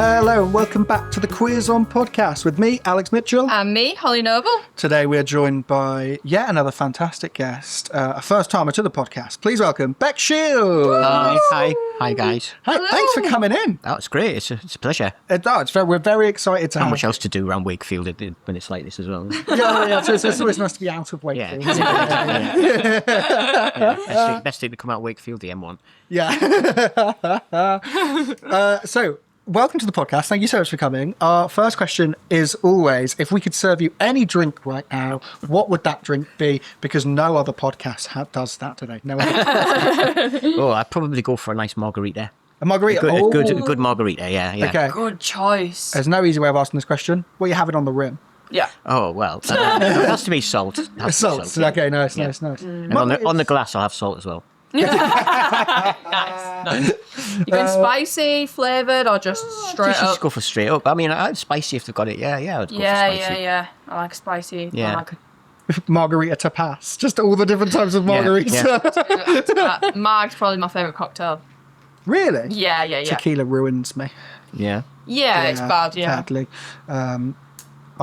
Hello and welcome back to the Quiz On podcast with me, Alex Mitchell. And me, Hollie Noble. Today we are joined by yet another fantastic guest, a first-timer to the podcast. Please welcome Bex Shields. Hi guys. Hi, thanks for coming in. Oh, it's great. It's a pleasure. We're very excited to have much else to do around Wakefield when it's like this as well. Yeah. So it's always nice to be out of Wakefield. Yeah. Best thing to come out of Wakefield, the M1. Yeah. So, welcome to the podcast. Thank you so much for coming. Our first question is always, if we could serve you any drink right now, what would that drink be? Because no other podcast does that today. No other. Oh, I'd probably go for a nice margarita. A margarita? A good margarita, yeah. Okay. Good choice. There's no easy way of asking this question. What you having on the rim? Yeah. Oh, well, it has to be salt. Salt. Okay, nice. And on the glass, I'll have salt as well. Nice. You going spicy, flavoured, or just straight up? Just go for straight up. I mean, I'd spicy if they've got it. Yeah, I'd go for spicy. Yeah. I like spicy. Yeah. I like Margarita tapas. Just all the different types of margarita. Marg's probably my favourite cocktail. Really? Yeah. Tequila ruins me. Yeah. Yeah, it's bad, yeah. Badly.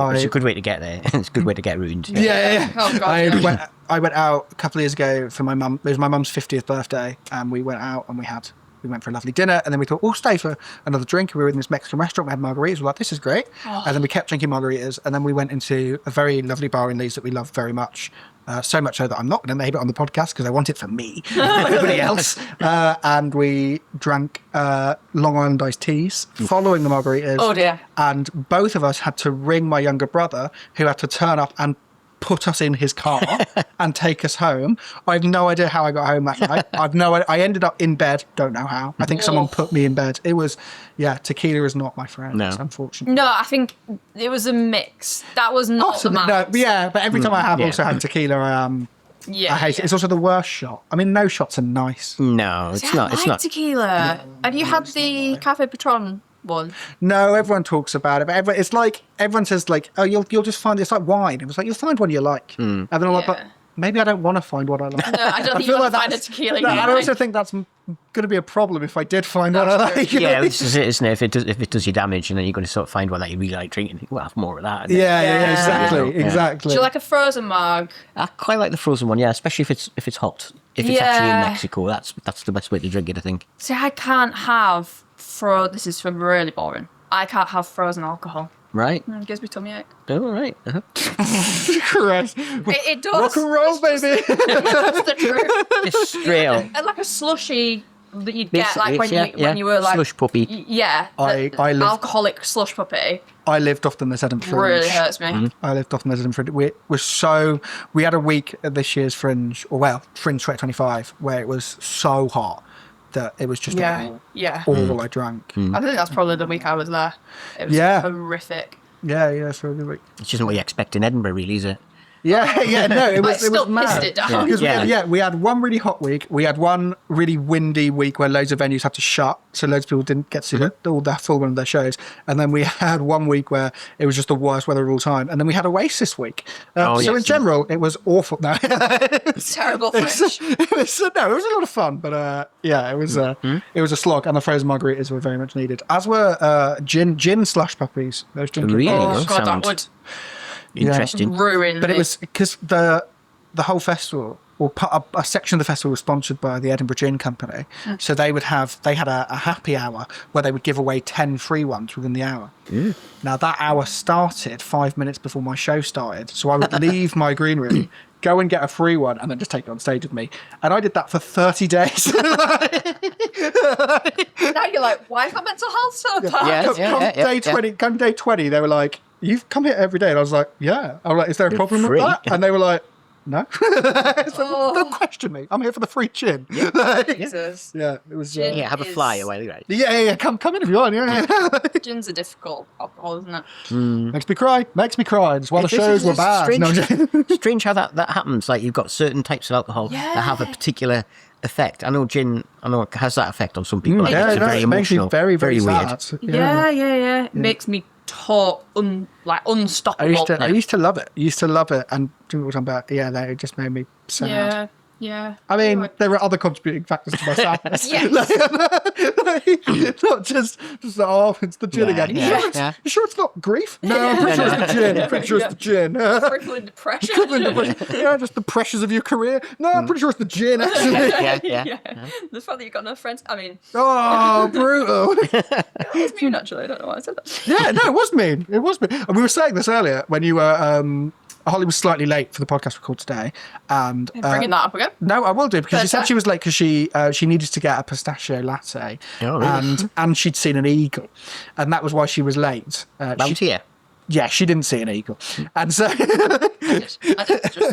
It's a good way to get there. It's a good way to get ruined. Yeah. Oh, God, I went out a couple of years ago for my mum. It was my mum's 50th birthday, and we went out and we went for a lovely dinner, and then we thought, we'll stay for another drink. We were in this Mexican restaurant. We had margaritas. We're like, this is great. Oh. And then we kept drinking margaritas, and then we went into a very lovely bar in Leeds that we love very much. So much so that I'm not going to name it on the podcast because I want it for me, nobody else. And we drank Long Island iced teas following the margaritas. Oh, dear. And both of us had to ring my younger brother, who had to turn up and put us in his car and take us home. I have no idea how I got home that night. I ended up in bed. Don't know how. I think someone put me in bed. It was, tequila is not my friend. No. Unfortunately. No, I think it was a mix. That was not the max. No, but every time I have also had tequila, I hate it. It's also the worst shot. I mean, no shots are nice. No, it's not. I like tequila. Have you had the Cafe Patron one? No, everyone talks about it, but everyone says like, oh, you'll just find it's like wine. It was like you'll find one you like, and then I'm like, but maybe I don't want to find what I like. No, I don't think you want to find a tequila. I also think that's going to be a problem if I did find what I like. Yeah, this is it, isn't it? If it does you damage, and then you're going to sort of find one that you really like drinking, we'll have more of that. Yeah, exactly. Do you like a frozen marg? I quite like the frozen one, yeah, especially if it's hot. If it's actually in Mexico, that's the best way to drink it, I think. See, I can't have this is really boring. I can't have frozen alcohol. Right. It gives me tummy ache. Oh, right. Uh-huh. Christ. It does. Rock and roll, baby. That's the truth. Just straight up. And like a slushy that you'd get Basically, like when you were like slush puppy. Yeah. Alcoholic slush puppy. I lived off the Mercedes Fringe. Really hurts me. Mm-hmm. I lived off the Mercedes Fringe. We had a week at this year's Fringe, Fringe 2025, where it was so hot that it was just all I drank. I think that's probably the week I was there. It was horrific. Yeah, it's a really week. It's just not what you expect in Edinburgh, really, is it? No, it was mad. Pissed it down. Because we had one really hot week. We had one really windy week where loads of venues had to shut, so loads of people didn't get to see all their full run of their shows. And then we had one week where it was just the worst weather of all time. And then we had Oasis week. In general, it was awful. No, It's terrible Fringe. it was a lot of fun, but it was a slog. And the frozen margaritas were very much needed, as were gin slush puppies. Those gin. Really? Oh God, that would Interesting. ruin. But it was because the whole festival, or a section of the festival, was sponsored by the Edinburgh Gin Company. So they had a happy hour where they would give away 10 free ones within the hour. Now that hour started 5 minutes before my show started, so I would leave my green room, go and get a free one, and then just take it on stage with me. And I did that for 30 days. Now you're like, why is my mental health so bad? Come day 20, they were like, you've come here every day. And I was like, yeah. I was like, is there a problem with that? And they were like, no. Don't question me. I'm here for the free gin. Jesus. Yeah, it was. Have a flyer while you're right. Yeah. Come in if you want. Yeah. Gin's a difficult alcohol, isn't it? Makes me cry. That's why the shows were bad. Strange how that happens. Like, you've got certain types of alcohol that have a particular effect. I know gin. It has that effect on some people. It's very emotional. Makes me very, very weird. sad. Yeah. It makes me unstoppable. I used to love it. And do you know what I'm talking about? Yeah, it just made me sad. Yeah. Yeah. I mean, there are other contributing factors to my sadness. Yes. Not just it's the gin again. You sure it's not grief? No, I'm pretty sure it's the gin. I'm pretty sure it's the gin. Crippling depression. Yeah, just the pressures of your career. No, I'm pretty sure it's the gin, actually. Yeah. The fact that you've got no friends. I mean, Oh, brutal. it's mean actually. I don't know why I said that. Yeah, no, it was mean. It was mean. And we were saying this earlier when you were... Holly was slightly late for the podcast record today, and Bringing that up again. no, I will do because she said Perfect. she was late because she needed to get a pistachio latte, Oh, really? and she'd seen an eagle, and that was why she was late. Round here. Yeah, she didn't see an eagle, and so I did just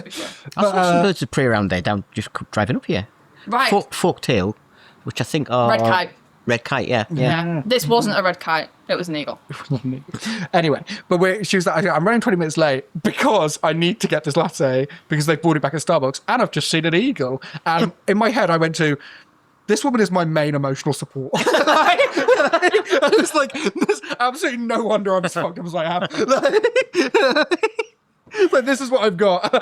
before. I saw some birds of prey around there down just driving up here. Right. Fork tail, which I think are... Red kite. Red kite, yeah. Yeah. This wasn't a red kite. It was an eagle. anyway, but she was like, I'm running 20 minutes late because I need to get this latte because they brought it back at Starbucks, and I've just seen an eagle. And in my head, I went to, this woman is my main emotional support. I was like, there's absolutely no wonder I'm as fucked up as I am. Like, this is what I've got.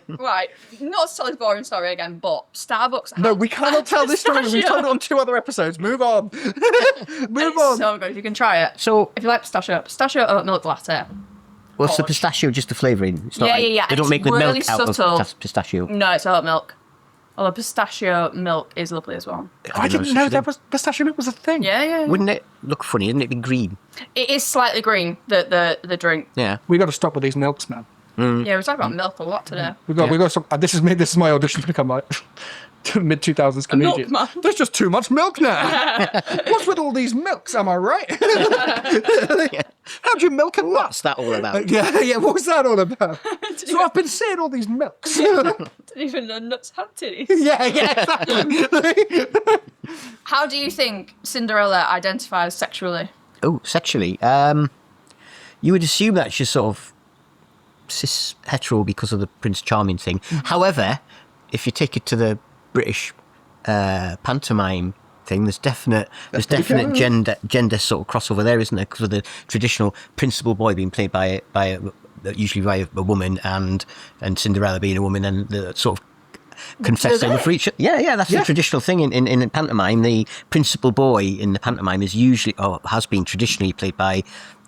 Right. Not to tell this boring story again, but Starbucks. No, we cannot tell this story. We've told it on 2 other episodes. Move on. Move on. So good. You can try it. So, If you like pistachio oat milk latte. what's the Gosh. pistachio, just the flavouring? It's not Yeah, like, yeah, yeah. They don't It's make the really milk out subtle. of pistachio. No, it's oat milk. Although pistachio milk is lovely as well. I didn't know that was pistachio milk was a thing. Yeah. Wouldn't it look funny? Wouldn't it be green? It is slightly green, the drink. Yeah. We got to stop with these milks, man. Yeah, we're talking about milk a lot today. We got to stop. This is my audition to become like mid 2000s comedian. milk man. There's just too much milk now. What's with all these milks? Am I right? How'd you milk a lot? What's that all about? Yeah. What was that all about? So I've been seeing all these milks. Didn't even know nuts had titties. yeah, exactly. How do you think Cinderella identifies sexually? Oh, sexually. You would assume that she's sort of cis hetero because of the Prince Charming thing. However, if you take it to the British pantomime thing, there's definite gender sort of crossover there, isn't there? Because of the traditional principal boy being played by usually by a woman, and Cinderella being a woman, and the sort of confessing for each. Yeah, that's the traditional thing in pantomime. The principal boy in the pantomime is usually, or has been traditionally, played by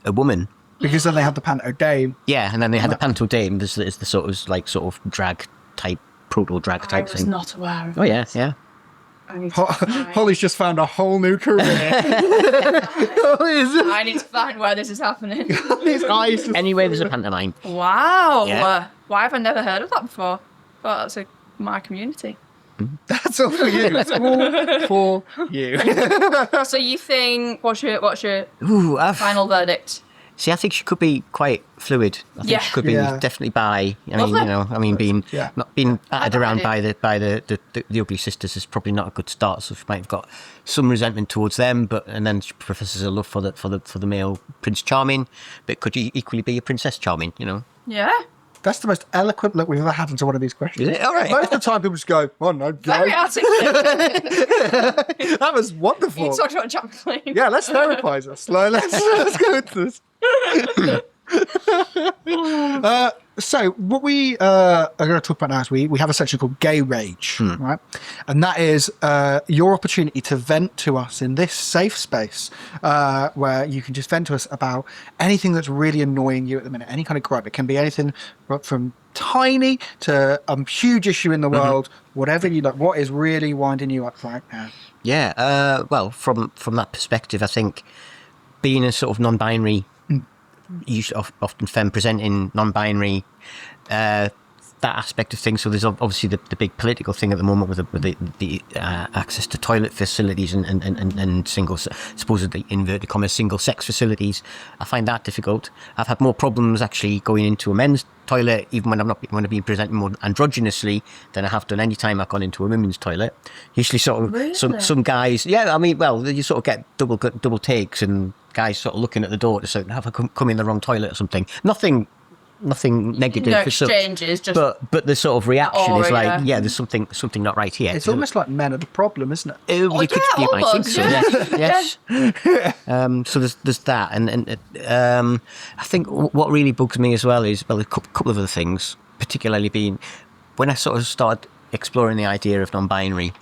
a woman. Because then they have the panto dame. Yeah, and then they had the panto dame. There's the sort of drag type, proto drag type I was thing. not aware of Oh yeah. I need to find, Holly's just found a whole new career. I need to find where this is happening. His eyes just... Anyway, there's a pantomime. Wow. Yeah. Why have I never heard of that before? Well, that's my community. That's all for you. It's all for you. So you think, what's your Ooh, final verdict? See, I think she could be quite fluid. I think Yeah. she could be definitely bi. Lovely. Being Yeah. not being battered like around that by the ugly sisters is probably not a good start. So she might have got some resentment towards them, and then she professes a love for the male Prince Charming, but could equally be a Princess Charming? Yeah. That's the most eloquent look we've ever had into one of these questions. Is it? All right. Most of the time people just go, oh no, go. Very articulate. That was wonderful. You talked about John McClane. Yeah, let's therapize us. Let's go into this. So what we are going to talk about now is we have a section called Gay Rage, right? And that is your opportunity to vent to us in this safe space where you can just vent to us about anything that's really annoying you at the minute, any kind of gripe. It can be anything from tiny to a huge issue in the world, whatever you like. What is really winding you up right now? Yeah. Well, from that perspective, I think being a sort of non-binary, usually often femme-presenting, non-binary, that aspect of things. So there's obviously the big political thing at the moment with the access to toilet facilities and single, supposedly inverted commas, single-sex facilities. I find that difficult. I've had more problems actually going into a men's toilet, even when I'm being presented more androgynously than I have done any time I've gone into a women's toilet. Usually sort of Really? some guys, yeah, I mean, well, you sort of get double takes and guys sort of looking at the door to say, have I come in the wrong toilet or something. Nothing negative. No exchanges, just but the sort of reaction is aura, like, yeah, there's something not right here. It's almost like men are the problem, isn't it? You might think almost, so. yeah. Yes. So there's that, and I think what really bugs me as well is a couple of other things, particularly being when I sort of started exploring the idea of non-binary,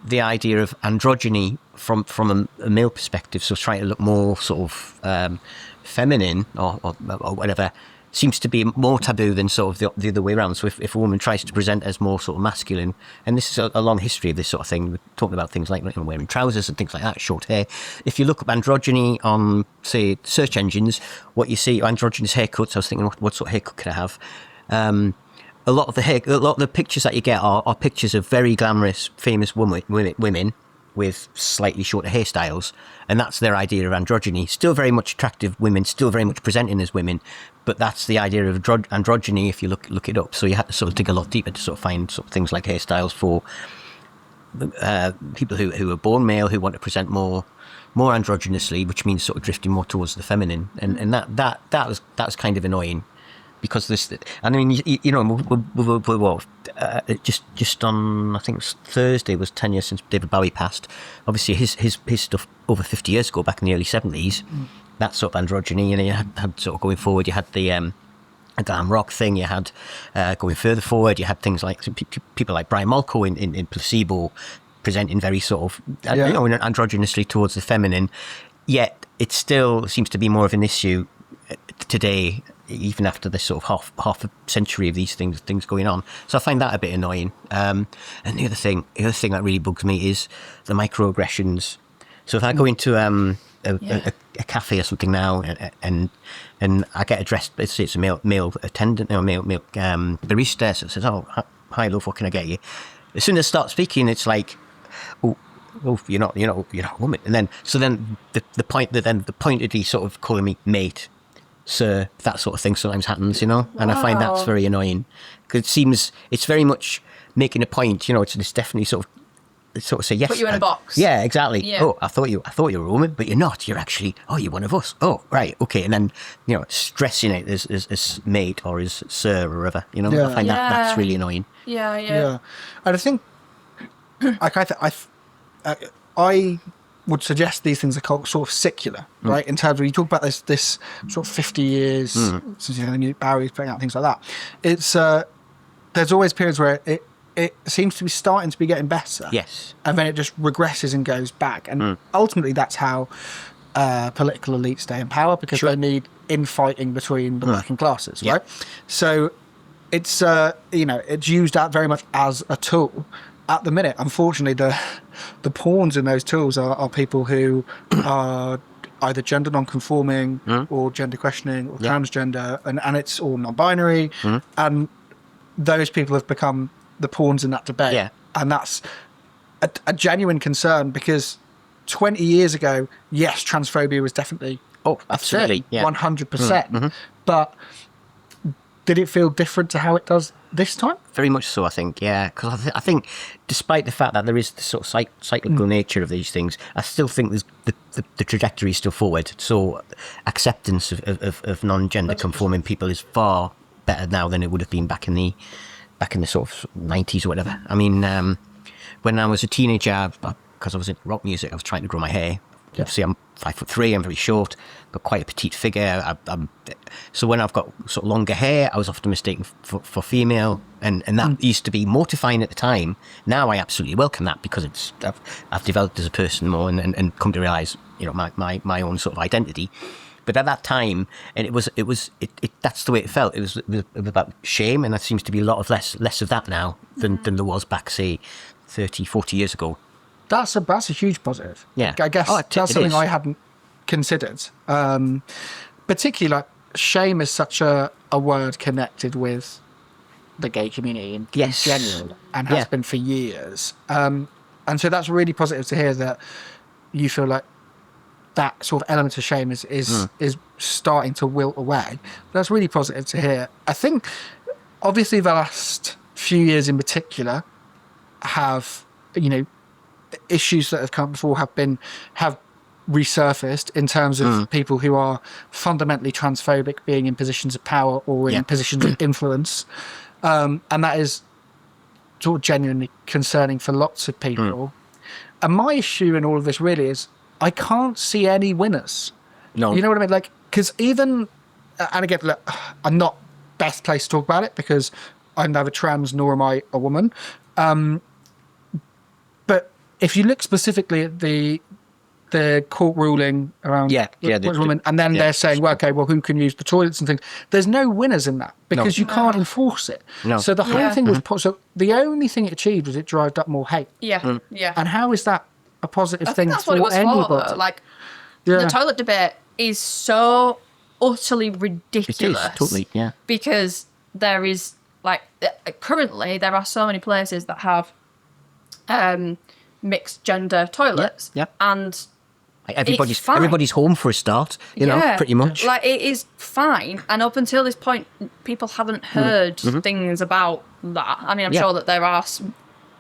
the idea of androgyny from a male perspective, so trying to look more sort of feminine or whatever, seems to be more taboo than sort of the other way around. So if a woman tries to present as more sort of masculine, and this is a long history of this sort of thing, we're talking about things like wearing trousers and things like that, short hair. If you look up androgyny on, say, search engines, what you see, androgynous haircuts, I was thinking, what sort of haircut could I have? A lot of the pictures that you get are pictures of very glamorous, famous women with slightly shorter hairstyles, and that's their idea of androgyny. Still very much attractive women, still very much presenting as women, but that's the idea of androgyny if you look it up. So you have to sort of dig a lot deeper to sort of find sort of things like hairstyles for people who are born male, who want to present more androgynously, which means sort of drifting more towards the feminine, and that was kind of annoying. Because this, I mean, you know, just on, I think it was Thursday, was 10 years since David Bowie passed. Obviously, his stuff over 50 years ago, back in the early 70s, that sort of androgyny, and you had sort of going forward, you had the a glam rock thing, you had going further forward, you had things like people like Brian Molko in Placebo presenting very sort of, you know, androgynously towards the feminine, yet it still seems to be more of an issue today, even after this sort of half a century of these things going on. So I find that a bit annoying. And the other thing that really bugs me is the microaggressions. So if I go into a cafe or something now, and I get addressed, let's say it's a male attendant or male barista, so it says, "Oh, hi, love, what can I get you?" As soon as I start speaking, it's like, "Oh, you're not a woman." And then the pointedly sort of calling me mate, sir, that sort of thing sometimes happens, you know, and I find that's very annoying, because it seems it's very much making a point, you know. It's definitely sort of say yes. Put you in a box. Yeah, exactly. Yeah. Oh, I thought you were a woman, but you're not. You're actually, you're one of us. Oh, right, okay. And then, you know, stressing it as mate or as sir or whatever. You know, I find that's really annoying. Yeah. And I think, like, I would suggest these things are called sort of secular, right? In terms of, you talk about this sort of 50 years since you know, Barry's putting out things like that. It's there's always periods where it seems to be starting to be getting better. Yes. And then it just regresses and goes back. And ultimately that's how political elites stay in power, because they need infighting between the working classes, right? So it's, you know, it's used out very much as a tool. At the minute, unfortunately, the pawns in those tools are people who are either gender non-conforming or gender questioning or transgender, and it's all non-binary, and those people have become the pawns in that debate, and that's a genuine concern, because 20 years ago, yes, transphobia was definitely absolutely 100%, but did it feel different to how it does this time? Very much so, I think, yeah. Because I think, despite the fact that there is this sort of cyclical nature of these things, I still think there's the trajectory is still forward. So acceptance of non-gender conforming people is far better now than it would have been back in the sort of 90s or whatever. I mean, when I was a teenager, because I was in rock music, I was trying to grow my hair. Yeah. Obviously, I'm 5'3", I'm very short, got quite a petite figure. So when I've got sort of longer hair, I was often mistaken for female, and that used to be mortifying at the time. Now I absolutely welcome that, because I've developed as a person more and come to realise, you know, my own sort of identity. But at that time, and it was that's the way it felt. It was about shame, and there seems to be a lot of less of that now than there was back, say, 30, 40 years ago. That's a huge positive. Yeah. I guess that's something I hadn't considered. Particularly, like, shame is such a word connected with the gay community in general, and has been for years. And so that's really positive to hear, that you feel like that sort of element of shame is starting to wilt away. That's really positive to hear. I think, obviously, the last few years in particular have, you know, issues that have come before have resurfaced in terms of people who are fundamentally transphobic being in positions of power or in positions of influence, and that is sort of genuinely concerning for lots of people. And my issue in all of this really is, I can't see any winners. No, you know what I mean? Like, because even, and again, look, I'm not best placed to talk about it, because I'm neither trans nor am I a woman. But if you look specifically at the court ruling around women, and then they're saying, well, okay, well, who can use the toilets and things? There's no winners in that because you can't enforce it. No. So the whole thing was so the only thing it achieved was it drove up more hate. Yeah, yeah. And how is that a positive I thing think that's for what it was anybody? for, though. Like, the toilet debate is so utterly ridiculous. It is, totally, yeah. Because there is, like, currently there are so many places that have mixed gender toilets. Yeah. And Like it's fine. everybody's home for a start, you know, pretty much. Like, it is fine. And up until this point, people haven't heard things about that. I mean, I'm sure that there are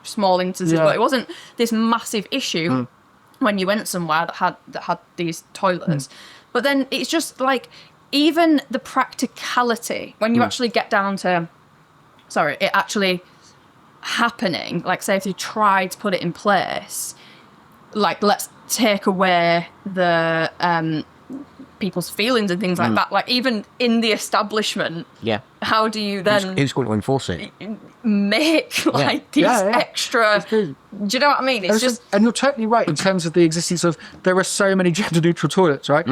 small instances, but it wasn't this massive issue when you went somewhere that had these toilets. But then it's just like, even the practicality, when you actually get down to, it actually happening, like, say if you tried to put it in place, like, let's take away the people's feelings and things like that. Like, even in the establishment, how do you then who's going to enforce it? Make like these extra? Do you know what I mean? It's just, and you're totally right in terms of the existence of there are so many gender neutral toilets, right?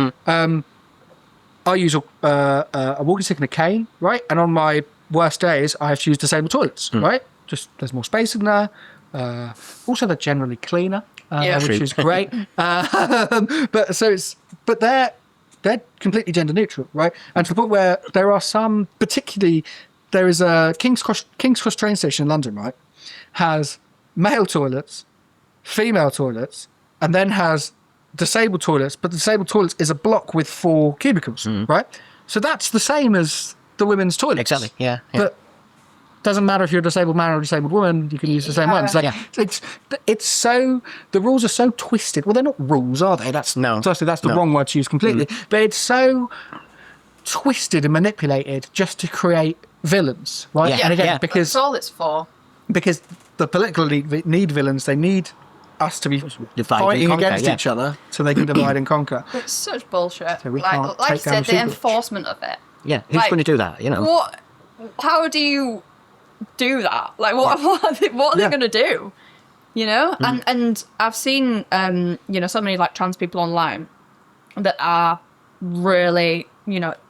I use a walking stick and a cane, right? And on my worst days, I have to use disabled toilets, right? Just there's more space in there. Also, they're generally cleaner, which is great. But they're completely gender neutral, right? And to the point where there are some, particularly, there is a King's Cross train station in London, right? Has male toilets, female toilets, and then has disabled toilets. But the disabled toilets is a block with 4 cubicles, right? So that's the same as the women's toilets. Exactly. Yeah. But doesn't matter if you're a disabled man or a disabled woman, you can use the same ones. Like, it's so, the rules are so twisted. Well, they're not rules, are they? That's the wrong word to use completely. But it's so twisted and manipulated just to create villains, right? yeah, And again, that's all it's for. because the political elite need villains, they need us to be fighting against each other so they can divide and conquer. It's such bullshit. So we like can't I take down said, the the enforcement of it. Yeah. Who's Like, going to do that? You know. What? How do you do that? Like, what are they going to do? You know? And I've seen, so many, like, trans people online that are really,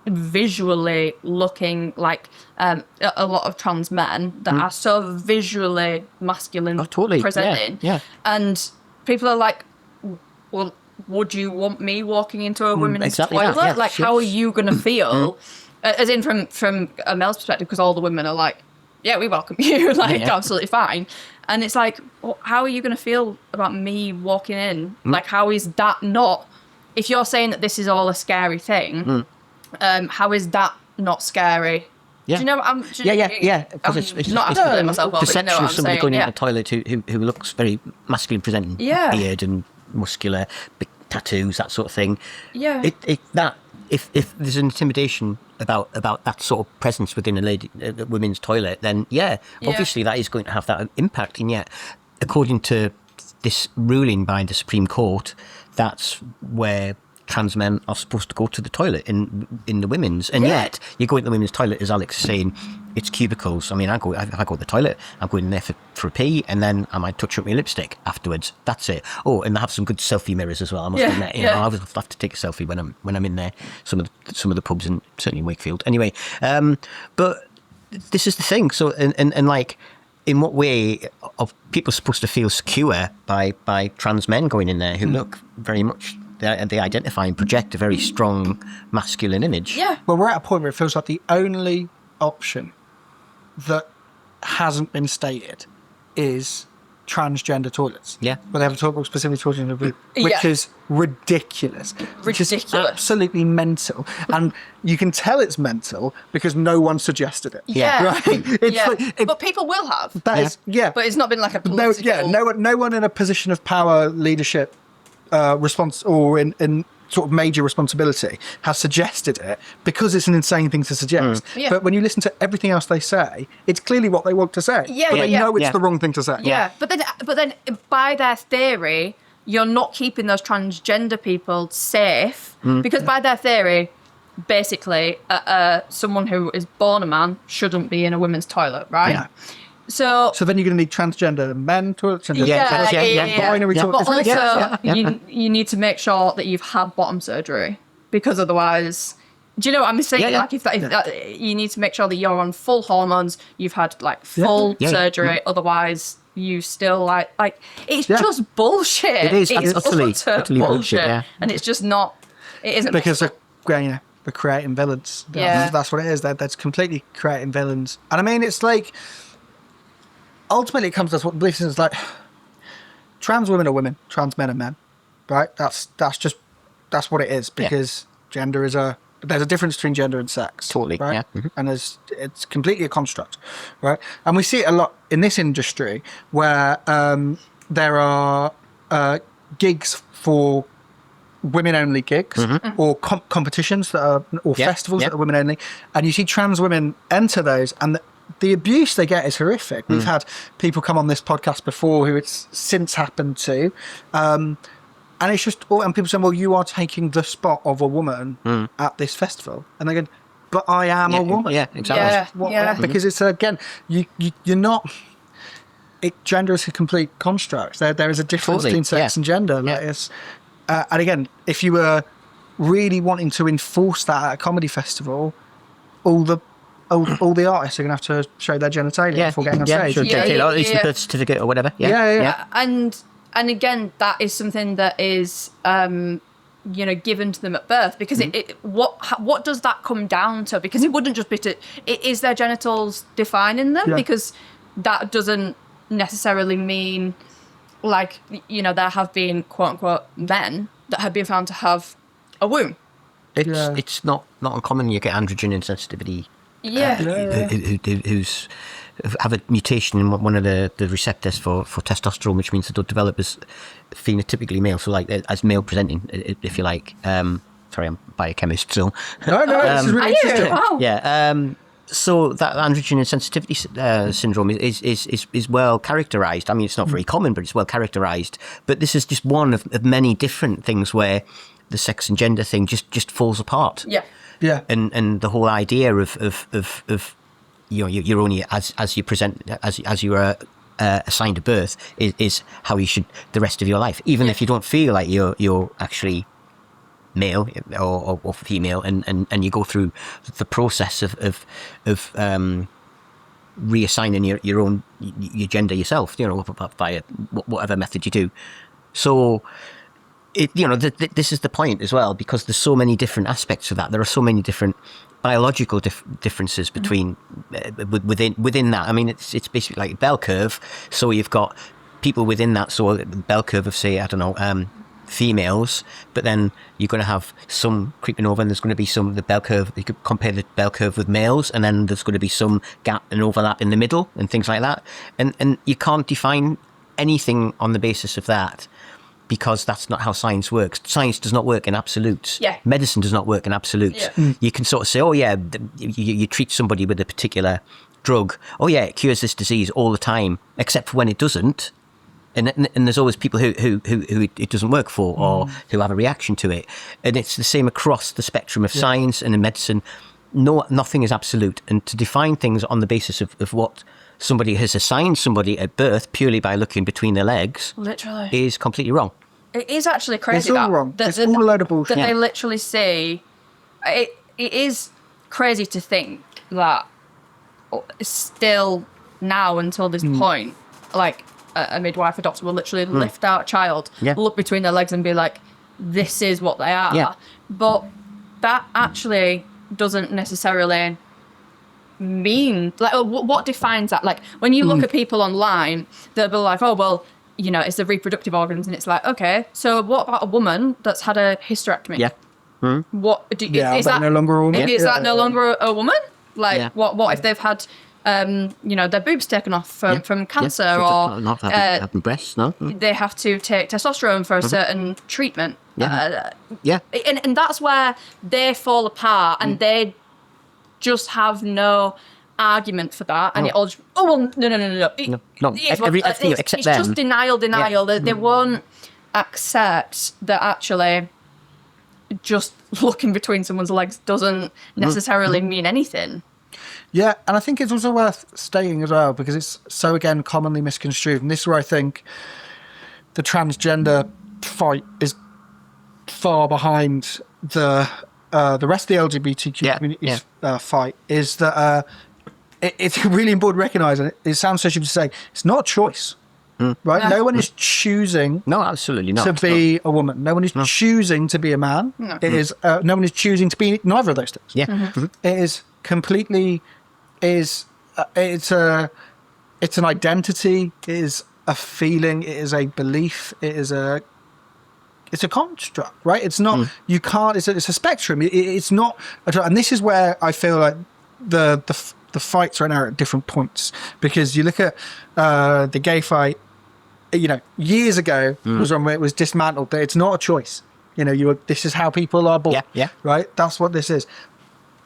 visually looking like a lot of trans men that are so visually masculine presenting. Yeah. And people are like, well, would you want me walking into a women's toilet? Yeah, like, how are you going to feel? As in from a male's perspective, because all the women are like, yeah, we welcome you, like, absolutely fine. And it's like, well, how are you going to feel about me walking in? Like, how is that not, if you're saying that this is all a scary thing, how is that not scary? Yeah. Do you know what I'm... Yeah. I'm not putting myself over, perception you know what of I'm somebody saying, going into the toilet who looks very masculine presenting, beard and muscular, big tattoos, that sort of thing. Yeah. If there's an intimidation about that sort of presence within a women's toilet, then obviously that is going to have that impact. And yet, according to this ruling by the Supreme Court, that's where trans men are supposed to go to the toilet in the women's, and yet you go into the women's toilet, as Alex is saying, it's cubicles. I mean, I go to the toilet, I'm going in there for a pee, and then I might touch up my lipstick afterwards. That's it. Oh, and they have some good selfie mirrors as well. I must admit, I always have to take a selfie when I'm in there. Some of the pubs, and certainly Wakefield. Anyway, but this is the thing. So and like, in what way are people supposed to feel secure by trans men going in there who look very much? They identify and project a very strong masculine image. Yeah. Well, we're at a point where it feels like the only option that hasn't been stated is transgender toilets. Yeah. But they have a talk specifically talking about, which is ridiculous. Which is absolutely mental. And you can tell it's mental because no one suggested it. Yeah. Right? It's but people will have. That is, But it's not been like a political... No one in a position of power, leadership, response, or in sort of major responsibility has suggested it because it's an insane thing to suggest. But when you listen to everything else they say, it's clearly what they want to say. But they know it's the wrong thing to say. Yeah. But then by their theory, you're not keeping those transgender people safe because by their theory, basically, someone who is born a man shouldn't be in a women's toilet, right? Yeah. So then you're going to need transgender men toilets and binary But toilets. also, you need to make sure that you've had bottom surgery, because otherwise, do you know what I'm saying? Like if that, you need to make sure that you're on full hormones, you've had like full surgery. Otherwise, you still like it's just bullshit. It is. It's utterly bullshit. Yeah. And it's just not. It isn't Because they're creating villains. Yeah. That's what it is. That's completely creating villains. And I mean, it's like, ultimately it comes to what belief is like, trans women are women, trans men are men, right? That's what it is, because gender is there's a difference between gender and sex. Totally, right? yeah. Mm-hmm. And it's completely a construct, right? And we see it a lot in this industry where there are gigs for women-only gigs, or competitions that are, or festivals that are women-only, and you see trans women enter those, and the abuse they get is horrific. We've had people come on this podcast before who it's since happened to, and it's just, and people say, well, you are taking the spot of a woman at this festival. And they go, but I am a woman. Yeah, exactly. Because it's, again, you're not... gender is a complete construct. There is a difference between sex and gender. Like it's, and again, if you were really wanting to enforce that at a comedy festival, all the artists are going to have to show their genitalia before getting on stage. At least the birth certificate or whatever. And again, that is something that is, given to them at birth, because what does that come down to? Because it wouldn't just be is their genitals defining them? Because that doesn't necessarily mean, like, there have been quote unquote men that have been found to have a womb. It's not uncommon. You get androgen insensitivity. Who's have a mutation in one of the receptors for testosterone, which means they don't develop as phenotypically male, so like as male presenting, if you like. Sorry, I'm a biochemist, so no, this is really interesting. Wow. So that androgen insensitivity syndrome is well characterized. I mean, it's not very common, but it's well characterized. But this is just one of many different things where the sex and gender thing just falls apart. Yeah. And the whole idea of you're only as you present as you are assigned at birth is how you should the rest of your life, even if you don't feel like you're actually male or female, and you go through the process of reassigning your gender yourself, via whatever method you do. So this is the point as well, because there's so many different aspects of that. There are so many different biological differences between within that. I mean, it's basically like a bell curve. So you've got people within that. So the bell curve of, say, I don't know, females, but then you're going to have some creeping over, and there's going to be the bell curve. You could compare the bell curve with males, and then there's going to be some gap and overlap in the middle and things like that. And you can't define anything on the basis of that, because that's not how science works. Science does not work in absolutes. Medicine does not work in absolutes. You can sort of say, you treat somebody with a particular drug. Oh yeah, it cures this disease all the time, except for when it doesn't. And there's always people who it doesn't work for, or who have a reaction to it. And it's the same across the spectrum of science and in medicine. Nothing is absolute. And to define things on the basis of what somebody has assigned somebody at birth purely by looking between their legs, literally, is completely wrong. It is actually crazy. It's all wrong. It's all a load of bullshit. That they literally say, it is crazy to think that still now until this point, like a midwife, a doctor will literally lift out a child, look between their legs and be like, this is what they are. But that actually doesn't necessarily mean, like, what defines that? Like, when you look at people online, they'll be like, oh, well, it's the reproductive organs, and it's like, okay, so what about a woman that's had a hysterectomy? What is that no longer a woman? Is that no longer a woman? Like, what if they've had their boobs taken off from cancer, or not having breasts? No, they have to take testosterone for a certain treatment. And that's where they fall apart, and they just have no argument for that, and it all just, no. It's just denial. They won't accept that actually just looking between someone's legs doesn't necessarily mean anything. Yeah, and I think it's also worth stating as well, because it's so, again, commonly misconstrued. And this is where I think the transgender fight is far behind the rest of the LGBTQ community's fight, is that it's really important to recognise, and it sounds so stupid to say, it's not a choice. Right? No one is choosing No, absolutely not. to be a woman. No one is choosing to be a man. No. It is no one is choosing to be neither of those things. Yeah. It is completely it's an identity, it is a feeling, it is a belief, it's a construct, right? It's not you can't. It's a spectrum. It's not, and this is where I feel like the fights right now are at different points, because you look at the gay fight. Years ago was when it was dismantled. That it's not a choice. This is how people are born. Yeah. Right. That's what this is,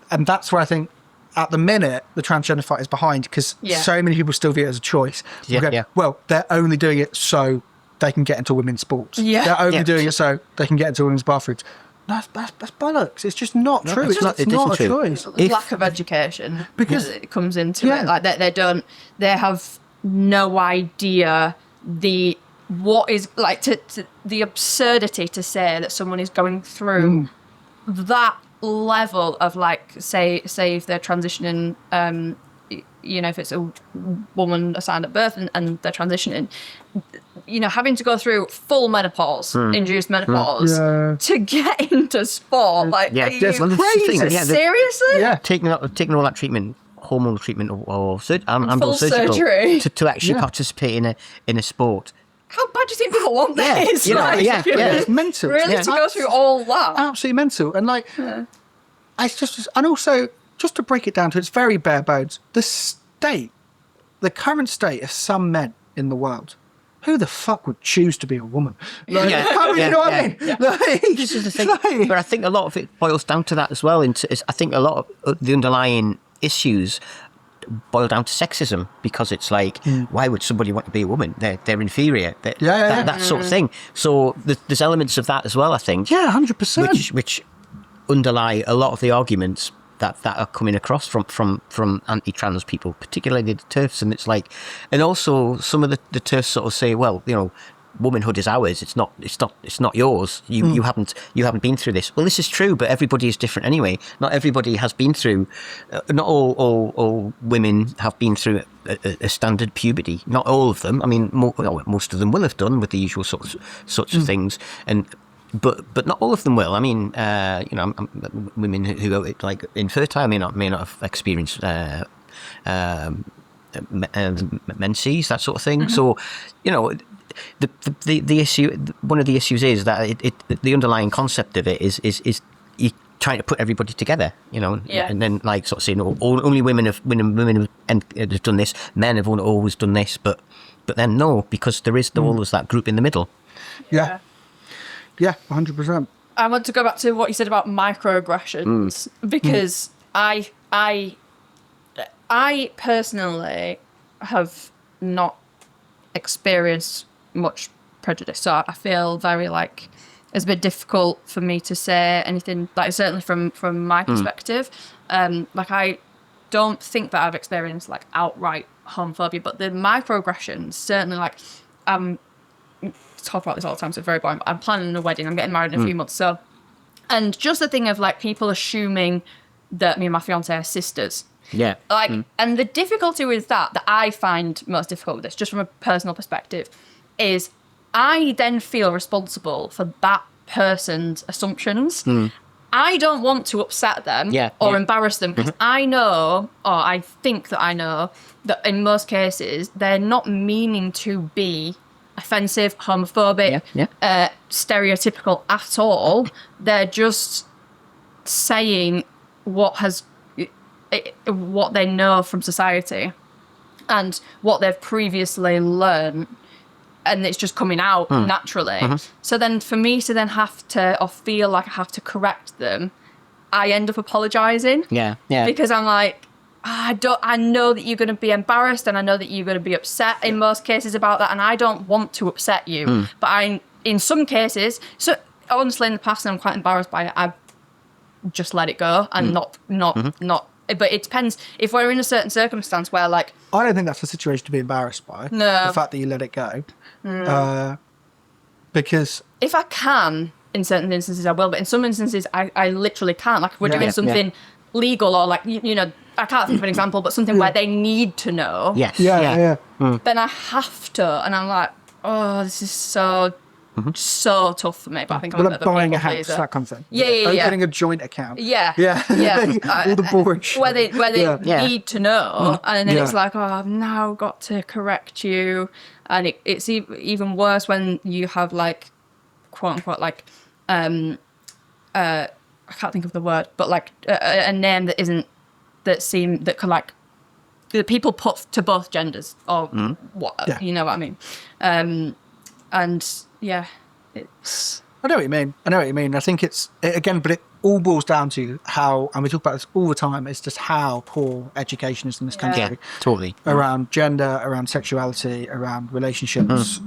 and that's where I think at the minute the transgender fight is behind, because so many people still view it as a choice. Well, they're only doing it so they can get into women's sports. Yeah. They're only doing it so they can get into women's bathrooms. That's bollocks. It's just not true. It's not a choice. Lack of education, because it comes into it. Like they have no idea what is like to the absurdity to say that someone is going through that level of, like, say if they're transitioning, if it's a woman assigned at birth and they're transitioning, having to go through full menopause, induced menopause, to get into sport. Like, are you crazy? Seriously? Yeah, taking all that treatment, hormonal treatment or full surgery to actually participate in a sport. How bad do you think people want this? It's mental. Really, to go through all that? Absolutely mental. And it's just, and also, just to break it down to its very bare bones, the current state of some men in the world, who the fuck would choose to be a woman? You know what I mean? This is the thing. But I think a lot of it boils down to that as well. I think a lot of the underlying issues boil down to sexism, because it's like, why would somebody want to be a woman? They're inferior. That sort of thing. So there's elements of that as well, I think. Yeah, 100%. Which underlie a lot of the arguments that are coming across from anti-trans people, particularly the TERFs. And it's like, and also some of the TERFs sort of say, well, womanhood is ours. It's not yours. You haven't been through this. Well, this is true, but everybody is different anyway. Not everybody has been through. Not all women have been through a standard puberty. Not all of them. I mean, most of them will have done with the usual sorts of things. But not all of them will. I mean, women who are like infertile may not have experienced menses, that sort of thing. So, the issue, one of the issues is that the underlying concept of it is you trying to put everybody together, and then like sort of saying, only women have done this, men have always done this, but then no, because there is always that group in the middle. Yeah, 100%. I want to go back to what you said about microaggressions, because I personally have not experienced much prejudice, so I feel very like it's a bit difficult for me to say anything, like certainly from my perspective. Like, I don't think that I've experienced like outright homophobia, but the microaggressions certainly, like, talk about this all the time, so it's very boring, but I'm planning a wedding, I'm getting married in a few months, so, and just the thing of like people assuming that me and my fiance are sisters. Yeah. Like, and the difficulty with that I find most difficult with this, just from a personal perspective, is I then feel responsible for that person's assumptions. I don't want to upset them or embarrass them, because I know, or I think that I know, that in most cases they're not meaning to be offensive, homophobic, stereotypical at all. They're just saying what they know from society and what they've previously learned, and it's just coming out naturally. So then for me to then have to, or feel like I have to correct them, I end up apologising. Because I'm like, I know that you're going to be embarrassed, and I know that you're going to be upset in most cases about that, and I don't want to upset you. But in some cases, so honestly in the past, and I'm quite embarrassed by it, I've just let it go and not But it depends if we're in a certain circumstance where, like, I don't think that's a situation to be embarrassed by. No. The fact that you let it go. Because... if I can, in certain instances, I will. But in some instances, I literally can't. Like, if we're doing something legal or, like, you know, I can't think of an example, but something where they need to know. Yes. Yeah. Then I have to. And I'm like, oh, this is so tough for me. But I think I'm a bit of a buying a people house, pleaser. that kind of thing. Yeah. Opening a joint account. Yeah. All the boring shit. Where they need to know, and then Yeah. it's like, oh, I've now got to correct you, and it's even worse when you have, like, quote unquote, like, I can't think of the word, but, like, a name that isn't that can, like, that people put to both genders or what, you know what I mean, and yeah, it's. I know what you mean. I think it's, again, but it all boils down to how, and we talk about this all the time, it's just how poor education is in this country. Yeah, totally. Around gender, around sexuality, around relationships,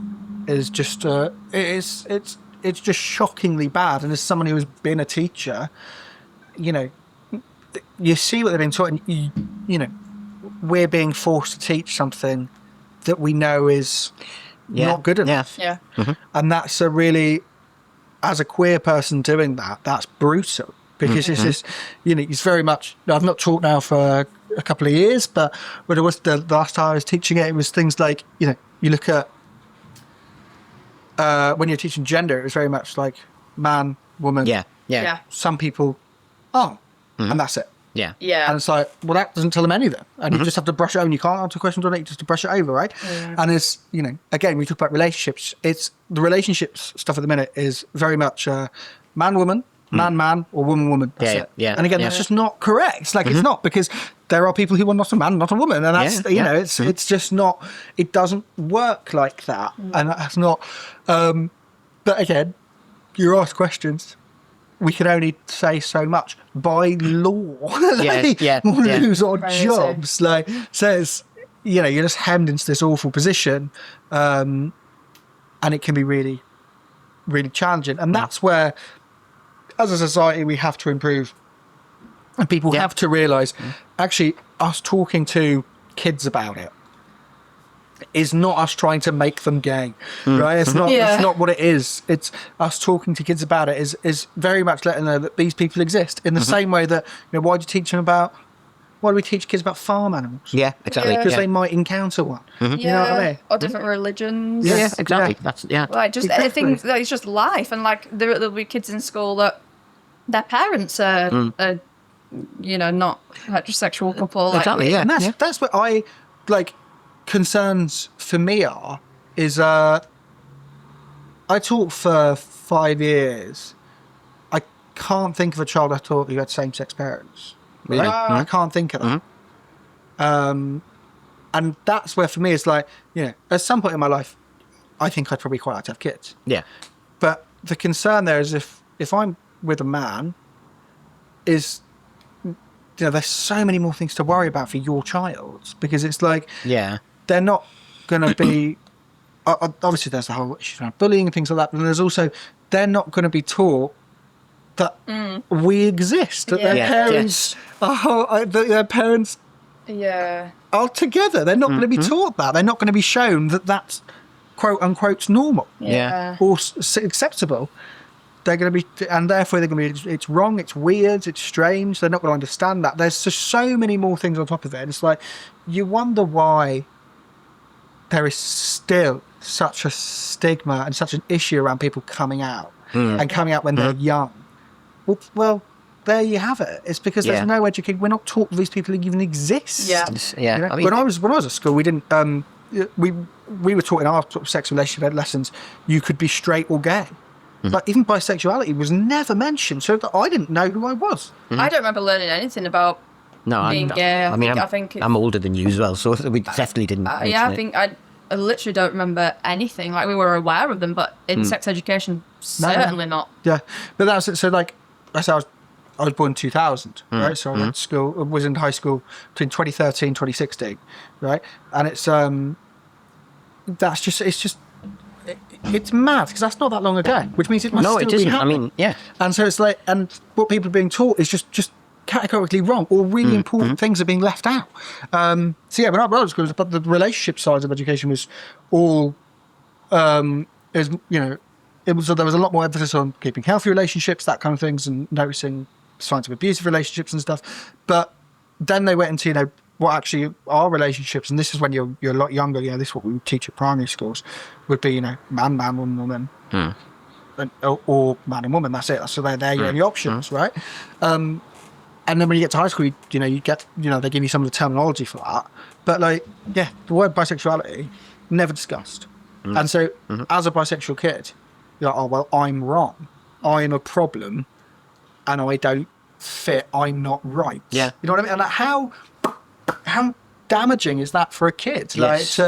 is just, it's just shockingly bad. And as someone who has been a teacher, you know, you see what they're being taught, and you know, we're being forced to teach something that we know is not good enough. Yeah. And that's a really, as a queer person doing that, that's brutal, because it's just, you know, it's very much, I've not taught now for a couple of years, but when it was the last time I was teaching it, it was things like, you know, you look at, when you're teaching gender, it was very much like man, woman. Yeah. Some people, and that's it. Yeah. And it's like, well, that doesn't tell them anything. And you just have to brush it over. And you can't answer questions on it. You just have to brush it over, right? And it's, you know, again, we talk about relationships. It's the relationships stuff at the minute is very much man, woman, man, or woman, woman. That's it. Yeah. And again, that's just not correct. It's like, it's not, because there are people who are not a man, not a woman. And that's, you know, it's just not, it doesn't work like that. And that's not, but again, you're asked questions. We can only say so much by law. Lose our jobs. Like, says, you know, you're just hemmed into this awful position, and it can be really, really challenging. And that's where, as a society, we have to improve, and people have to realise, actually, us talking to kids about it is not us trying to make them gay, right? It's not. It's not what it is. It's us talking to kids about it is very much letting them know that these people exist. In the same way that, you know, why do we teach kids about farm animals? Yeah, exactly. Because they might encounter one. You know what I mean? Or different religions. Yeah, exactly. That's Like, just things that it's just life, and like there'll be kids in school that their parents are you know, not heterosexual couple. Like, exactly. Yeah, And that's what I like. Concerns for me is I taught for 5 years. I can't think of a child I taught who had same-sex parents. Really? I can't think of that. And that's where, for me, it's like, you know, at some point in my life, I think I'd probably quite like to have kids. Yeah. But the concern there is if I'm with a man, is, you know, there's so many more things to worry about for your child, because it's like, they're not going to be, obviously there's the whole issue around bullying and things like that, but there's also, they're not going to be taught that we exist, that their parents their parents are together. They're not going to be taught that. They're not going to be shown that that's quote unquote normal or acceptable. They're going to be, and therefore they're going to be, it's wrong, it's weird, it's strange. They're not going to understand that. There's just so many more things on top of it. And it's like, you wonder why there is still such a stigma and such an issue around people coming out and coming out when they're young. Well, there you have it. It's because there's no education. We're not taught these people even exist. Yeah. You know? I mean, when I was at school, we didn't. We were taught in our sort of sex relationship lessons you could be straight or gay. But even bisexuality was never mentioned, so that I didn't know who I was. I don't remember learning anything about being gay. I think I'm older than you as well, so we definitely didn't. I think I literally don't remember anything. Like, we were aware of them, but in sex education, certainly not. Yeah, but that's it. So, like I said, I was born in 2000, right? So I went to school, was in high school between 2013 2016, right? And it's that's just, it's mad, because that's not that long ago, which means it must still be happening. I mean, And so it's like, and what people are being taught is just categorically wrong, or really important things are being left out. So yeah, when I was school, but the relationship side of education was all, is there was a lot more emphasis on keeping healthy relationships, that kind of things, and noticing signs of abusive relationships and stuff. But then they went into what actually are relationships, and this is when you're a lot younger. This is what we would teach at primary schools, would be man, woman, woman. Or man and woman, that's it. So they're your only options, right? And then when you get to high school, you get, they give you some of the terminology for that. But the word bisexuality, never discussed. And so as a bisexual kid, you're like, oh, well, I'm wrong. I'm a problem and I don't fit. I'm not right. Yeah. You know what I mean? And how damaging is that for a kid? Yes.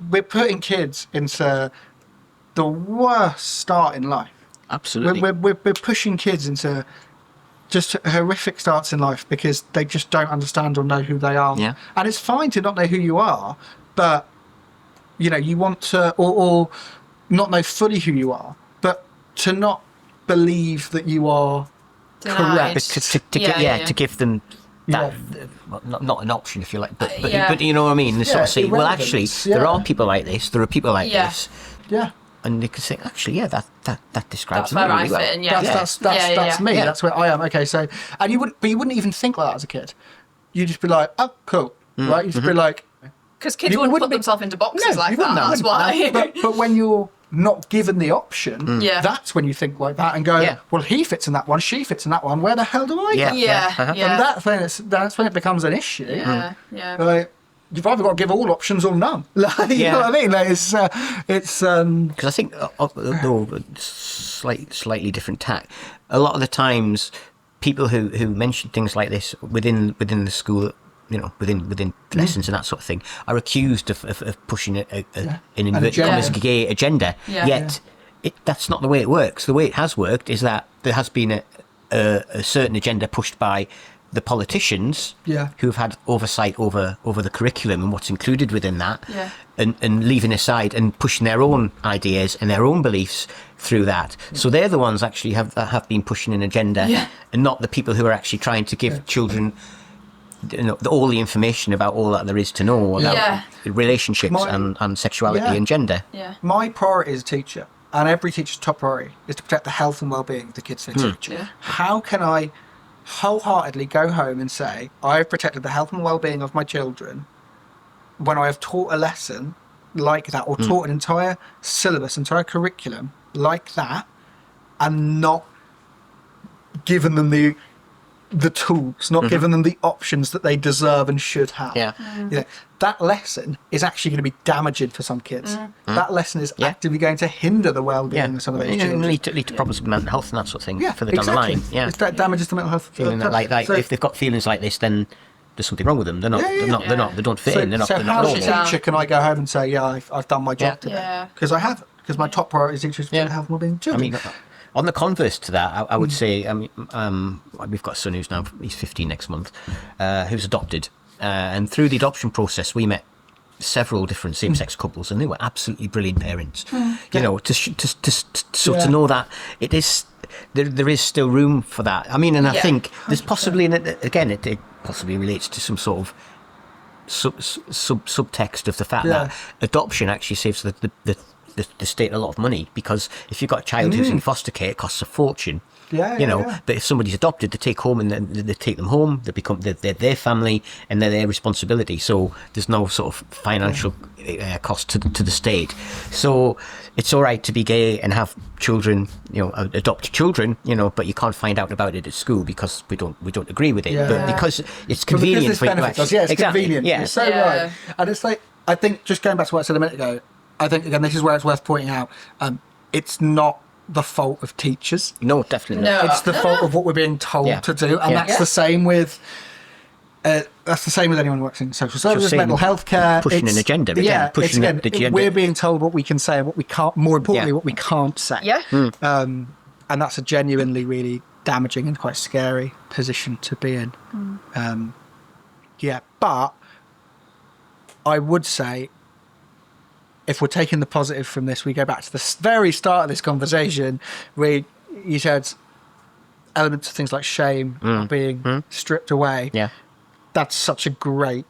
We're putting kids into the worst start in life. Absolutely. We're pushing kids into just horrific starts in life because they just don't understand or know who they are. Yeah. And it's fine to not know who you are, but you want to or not know fully who you are, but to not believe that you are Denied. correct. To give them that, not an option if you like, but you know what I mean. They sort of say, well, actually, there are people like this. There are people like this. Yeah. And they could say, actually, that describes me really well. That's me. Yeah. That's where I am. Okay, so and you wouldn't even think like that as a kid. You'd just be like, oh, cool, right? You'd just be like, because kids wouldn't put themselves into boxes like that. That's why. But when you're not given the option, that's when you think like that and go, well, he fits in that one, she fits in that one. Where the hell do I go? And that's when it becomes an issue. Like, you've either got to give all options or none. You know what I mean? It's because I think, though slightly different tack, a lot of the times people who mention things like this within the school, within lessons and that sort of thing, are accused of pushing an inverted commas gay agenda. Yet that's not the way it works. The way it has worked is that there has been a certain agenda pushed by the politicians who've had oversight over the curriculum and what's included within that, and leaving aside and pushing their own ideas and their own beliefs through that. So they're the ones actually have been pushing an agenda, and not the people who are actually trying to give children all the information about all that there is to know about relationships and sexuality and gender. My priority as a teacher, and every teacher's top priority, is to protect the health and well-being of the kids they teach. How can I wholeheartedly go home and say I have protected the health and well-being of my children when I have taught a lesson like that, or taught an entire syllabus, entire curriculum like that, and not given them the tools, not giving them the options that they deserve and should have. That lesson is actually going to be damaging for some kids. That lesson is actively going to hinder the well-being of some of those children. Lead to problems with mental health and that sort of thing further down the line. It damages the mental health. Feeling like if they've got feelings like this, then there's something wrong with them. They don't fit in. They're not how as a teacher can I go home and say, I've done my job today? Because I have. Because my top priority is teachers' health and well-being of children. On the converse to that, I would say, we've got a son who's 15 next month, who's adopted. And through the adoption process, we met several different same-sex couples, and they were absolutely brilliant parents. To know that it is there is still room for that. I mean, and I think there's possibly, again, it possibly relates to some sort of subtext of the fact that adoption actually saves the state a lot of money, because if you've got a child who's in foster care, it costs a fortune. But if somebody's adopted, they take home and then they take them home. They become they're their family and they're their responsibility. So there's no sort of financial cost to the state. So it's all right to be gay and have children, adopt children, but you can't find out about it at school because we don't agree with it. But because it's convenient for you. It's convenient. You're so right. And it's like, I think, just going back to what I said a minute ago, I think, again, this is where it's worth pointing out, it's not the fault of teachers. No, definitely not. It's the fault of what we're being told to do, and that's the same with anyone who works in social services, mental health care. Pushing an agenda, pushing the agenda. We're being told what we can say and what we can't. More importantly, what we can't say. And that's a genuinely really damaging and quite scary position to be in. But I would say, if we're taking the positive from this, we go back to the very start of this conversation where you said, elements of things like shame are being stripped away. Yeah. That's such a great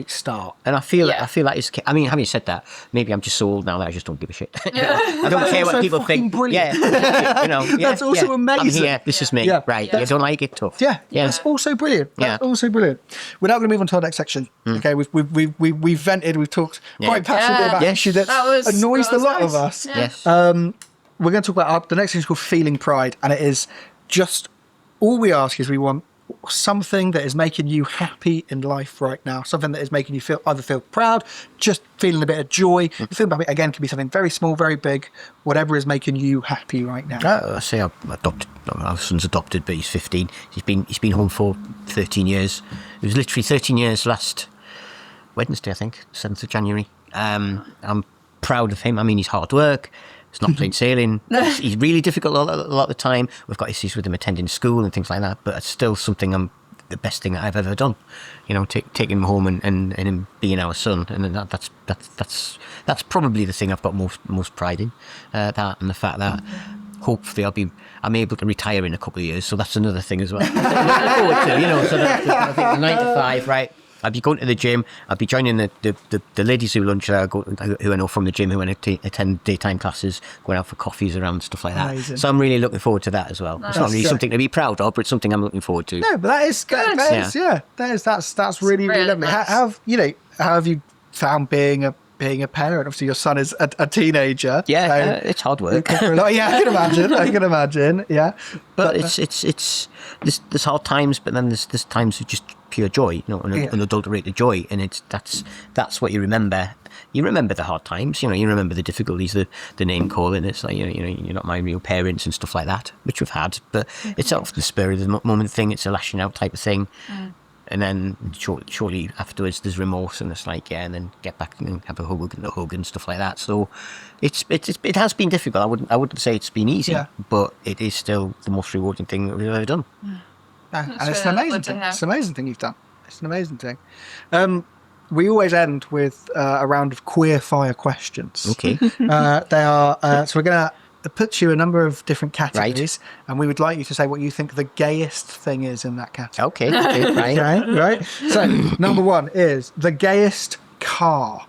start. And I feel Yeah. like it's. I mean, having said that, maybe I'm just so old now that I just don't give a shit. You know, I don't care what also people fucking think. brilliant. Yeah, you know, yeah, That's also amazing. I'm here. This is me. Yeah. Right. Yeah. You don't like it? Tough. Yeah, Yeah. that's also brilliant. That's Yeah. also brilliant. We're now going to move on to our next section. Okay, we've vented, we've talked quite passionately about Yeah. an issue that annoys a lot of us. Yeah. Yes. We're going to talk about the next thing is called feeling pride, and it is just all we ask is we want something that is making you happy in life right now, something that is making you either feel proud, just feeling a bit of joy. The feeling about it again can be something very small, very big, whatever is making you happy right now. I say our son's adopted, but he's 15. He's been home for 13 years. It was literally 13 years last Wednesday, I think, 7th of January. I'm proud of him. I mean, he's hard work. It's not plain sailing. He's really difficult a lot of the time. We've got issues with him attending school and things like that, but it's still something the best thing that I've ever done. You know, taking him home and him being our son, and that's probably the thing I've got most pride in. That and the fact that hopefully I'm able to retire in a couple of years, so that's another thing as well. You know, so I think the 9 to 5, right? I'd be going to the gym. I'd be joining the ladies who lunch there, who I know from the gym, who attend daytime classes, going out for coffees around, stuff like that. Amazing. So I'm really looking forward to that as well. It's not really That's something to be proud of, but it's something I'm looking forward to. No, but that's really Really lovely. nice. How have you found being a parent? Obviously, your son is a teenager. Yeah, it's hard work. Yeah, I can imagine. Yeah, But it's there's hard times, but then there's times of just pure joy, unadulterated joy, and that's what you remember. You remember the hard times, you remember the difficulties, the name calling. It's like you're not my real parents and stuff like that, which we've had. But it's sort of the spur of the moment thing. It's a lashing out type of thing. And then shortly afterwards, there's remorse, and it's like, and then get back and have a hug and stuff like that. So it has been difficult. I wouldn't say it's been easy, but it is still the most rewarding thing that we've ever done. and it's really an amazing lovely to thing. hear. It's an amazing thing you've done. It's an amazing thing. We always end with a round of queer fire questions. Okay. They are so we're gonna put you a number of different categories, and we would like you to say what you think the gayest thing is in that category. Okay. Right. Right. So number one is the gayest car.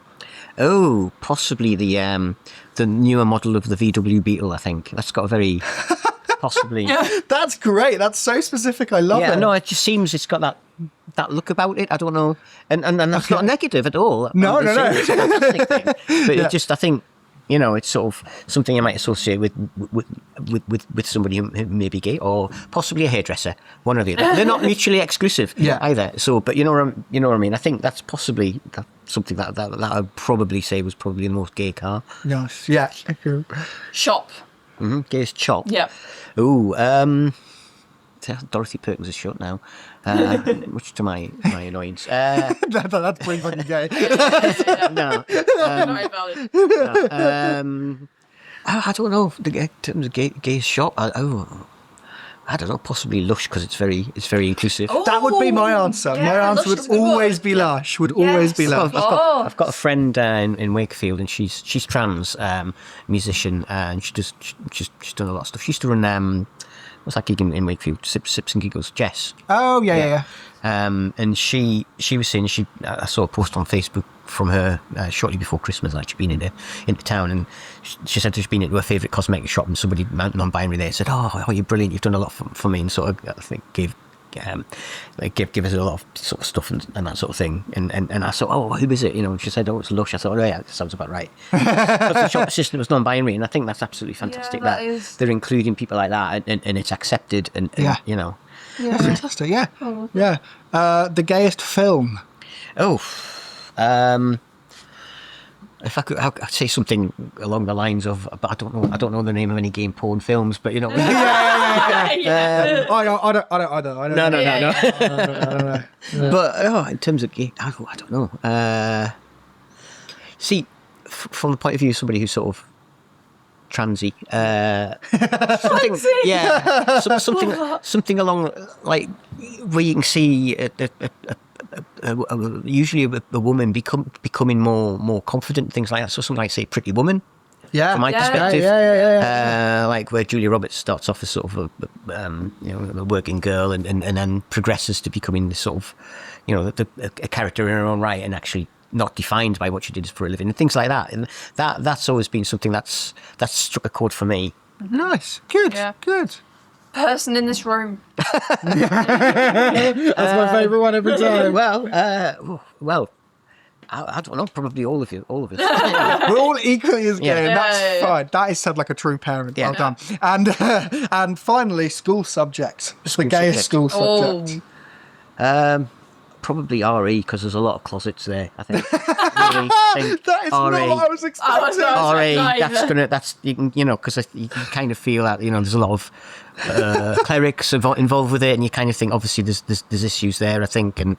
Oh, possibly the newer model of the VW Beetle. I think that's got a very possibly. That's great. That's so specific. I love it. Yeah, no, it just seems it's got that look about it. I don't know, and that's not negative at all. No. It's a fantastic thing. But it just, I think, it's sort of something you might associate with somebody who may be gay, or possibly a hairdresser. One or the other. They're not mutually exclusive either. So, but you know what I mean. I think that's possibly something that I'd probably say was probably the most gay car. Nice. Yeah. Shop. Gayest chop. Yeah. Ooh, Dorothy Perkins is short now, much to my annoyance. That's pretty fucking gay. No, Very valid. I don't know. In terms of gayest shop, I don't know. Possibly Lush, because it's very inclusive. Oh, That would be my answer. yeah, My answer Lush would is a good always one. be Lush. Would always be Lush. I've got a friend in Wakefield, and she's trans, musician, and she's done a lot of stuff. She used to run what's that gig in Wakefield? Sips and Giggles. Jess. Oh yeah. And she was saying I saw a post on Facebook from her shortly before Christmas. Like, she'd been into town, and she said she'd been into her favourite cosmetic shop, and somebody non-binary there said, "Oh, you're brilliant! You've done a lot for me," and sort of, I think, give us a lot of sort of stuff and that sort of thing. And I thought, "Oh, who is it?" And she said, "Oh, it's Lush." I thought, "Oh yeah, that sounds about right." Because the shop assistant was non-binary, and I think that's absolutely fantastic that that is. they're including people like that, and it's accepted, and Yeah. Yeah. Fantastic. Yeah. Yeah. The gayest film. Oh, if I'd say something along the lines of, but I don't know the name of any gay porn films, but Yeah. I don't. No. But in terms of gay, I don't know. See, from the point of view of somebody who's sort of transy, something along, like, where you can see usually a woman becoming more confident, things like that. So something like, say, Pretty Woman. Yeah. from my Yeah. perspective. Yeah. Like where Julia Roberts starts off as sort of a working girl and then progresses to becoming this sort of, a character in her own right and actually not defined by what she did for a living and things like that. And that's always been something that's struck a chord for me. Nice. Good. Yeah. Good. Person in this room. That's my favourite one every time. Well, I don't know. Probably all of you, all of us. We're all equally as gay, Yeah. and that's Yeah. fine. That is said like a true parent. Yeah. Well done. And finally, school subject. The gayest school subject. Probably RE because there's a lot of closets there. I think. Really, I think That is not what I was expecting. RE. That's you can because you can kind of feel that there's a lot of clerics involved with it, and you kind of think obviously there's issues there. I think and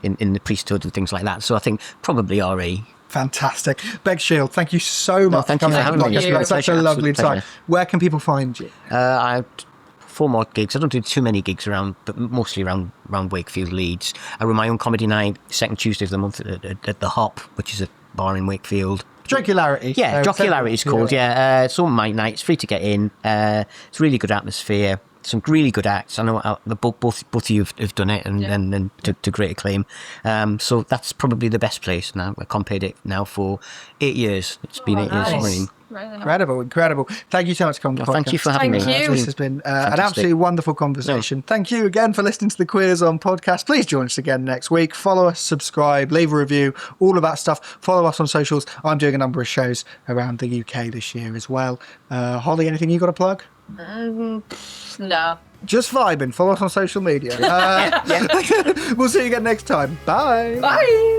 in the priesthood and things like that. So I think probably RE. Fantastic. Bex Shields, thank you so much thank for you coming for on. having me. It's been such a lovely Absolute time. pleasure. Where can people find you? I had 4 more gigs. I don't do too many gigs around, but mostly around Wakefield, Leeds. I run my own comedy night, second Tuesday of the month at the Hop, which is a bar in Wakefield. Jockularity. Yeah, Jockularity is called. Yeah, it's all my night. It's free to get in. It's a really good atmosphere. Some really good acts. I know both of you have done it and to great acclaim. So that's probably the best place now. I compared it now for 8 years. It's been 8 years running. Incredible. Thank you so much for coming to the podcast. Thank you for having me. Thank you. This has been an absolutely wonderful conversation. Thank you again for listening to the Queers On podcast. Please join us again next week. Follow us, subscribe, leave a review, all of that stuff. Follow us on socials. I'm doing a number of shows around the UK this year as well. Holly, anything you got to plug? No. Just vibing. Follow us on social media. We'll see you again next time. Bye. Bye.